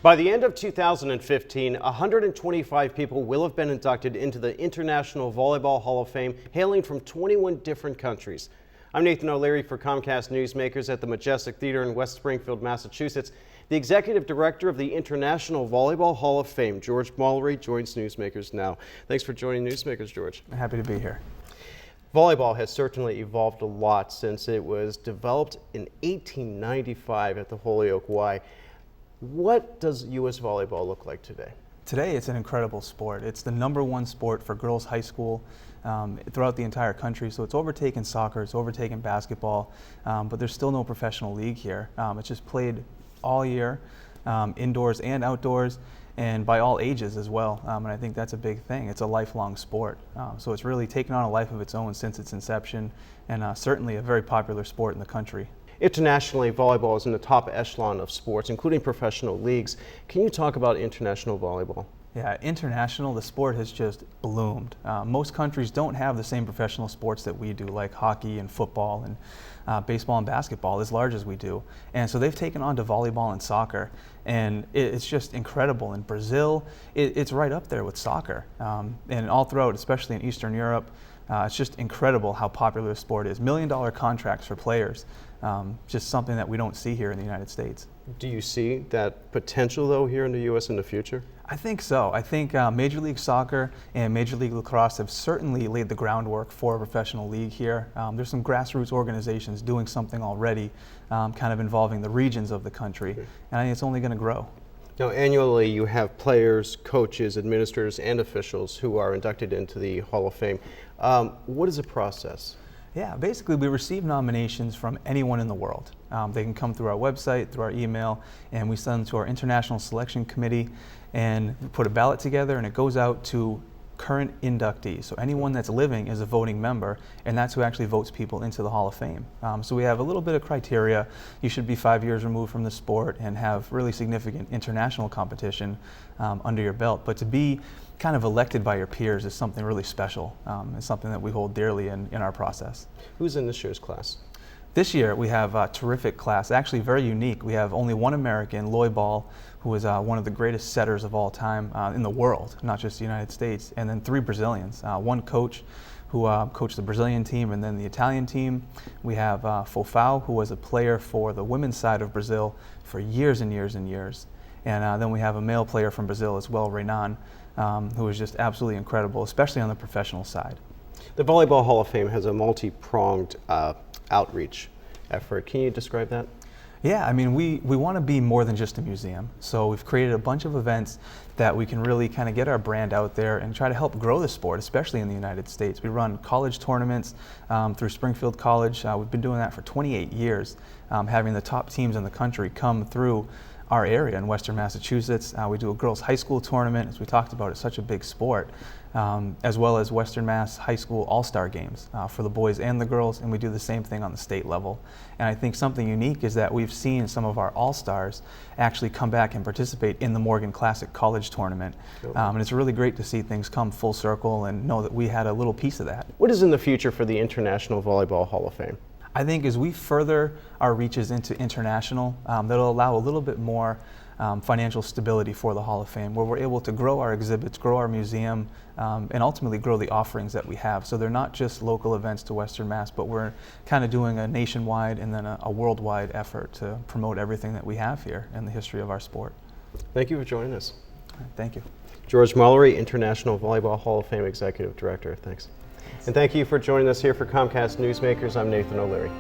By the end of 2015, 125 people will have been inducted into the International Volleyball Hall of Fame, hailing from 21 different countries. I'm Nathan O'Leary for Comcast Newsmakers at the Majestic Theater in West Springfield, Massachusetts. The executive director of the International Volleyball Hall of Fame, George Mulry, joins Newsmakers now. Thanks for joining Newsmakers, George. I'm happy to be here. Volleyball has certainly evolved a lot since it was developed in 1895 at the Holyoke Y. What does U.S. volleyball look like today? Today it's an incredible sport. It's the #1 sport for girls high school throughout the entire country. So it's overtaken soccer, it's overtaken basketball, but there's still no professional league here. It's just played all year, indoors and outdoors, and by all ages as well. And I think that's a big thing. It's a lifelong sport. So it's really taken on a life of its own since its inception, and certainly a very popular sport in the country. Internationally, volleyball is in the top echelon of sports, including professional leagues. Can you talk about international volleyball? Yeah, international, the sport has just bloomed. Most countries don't have the same professional sports that we do, like hockey and football and baseball and basketball, as large as we do. And so they've taken on to volleyball and soccer, and it's just incredible. In Brazil, it's right up there with soccer. And all throughout, especially in Eastern Europe, it's just incredible how popular the sport is. $1 million contracts for players, just something that we don't see here in the United States. Do you see that potential, though, here in the U.S. in the future? I think so. I think Major League Soccer and Major League Lacrosse have certainly laid the groundwork for a professional league here. There's some grassroots organizations doing something already, kind of involving the regions of the country, and I think it's only going to grow. Now, annually, you have players, coaches, administrators, and officials who are inducted into the Hall of Fame. What is the process? Yeah, basically we receive nominations from anyone in the world. They can come through our website, through our email, and we send them to our International Selection Committee, and we put a ballot together, and it goes out to current inductees. So anyone that's living is a voting member, and that's who actually votes people into the Hall of Fame. So we have a little bit of criteria. You should be 5 years removed from the sport and have really significant international competition under your belt. But to be kind of elected by your peers is something really special. It's something that we hold dearly in our process. Who's in this year's class? This year we have a terrific class, actually very unique. We have only one American, Volleyball, who is one of the greatest setters of all time in the world, not just the United States, and then 3 Brazilians. One coach who coached the Brazilian team and then the Italian team. We have Fofao, who was a player for the women's side of Brazil for years and years and years. And then we have a male player from Brazil as well, Renan, who is just absolutely incredible, especially on the professional side. The Volleyball Hall of Fame has a multi-pronged outreach effort. Can you describe that? Yeah, I mean, we want to be more than just a museum. So we've created a bunch of events that we can really kind of get our brand out there and try to help grow the sport, especially in the United States. We run college tournaments through Springfield College. We've been doing that for 28 years, having the top teams in the country come through our area in Western Massachusetts. We do a girls' high school tournament, as we talked about. It's such a big sport, as well as Western Mass High School All-Star Games for the boys and the girls, and we do the same thing on the state level. And I think something unique is that we've seen some of our All-Stars actually come back and participate in the Morgan Classic College Tournament. And it's really great to see things come full circle and know that we had a little piece of that. What is in the future for the International Volleyball Hall of Fame? I think as we further our reaches into international, that'll allow a little bit more financial stability for the Hall of Fame, where we're able to grow our exhibits, grow our museum, and ultimately grow the offerings that we have. So they're not just local events to Western Mass, but we're kind of doing a nationwide and then a worldwide effort to promote everything that we have here in the history of our sport. Thank you for joining us. Thank you. George Mulry, International Volleyball Hall of Fame Executive Director. Thanks. And thank you for joining us here for Comcast Newsmakers. I'm Nathan O'Leary.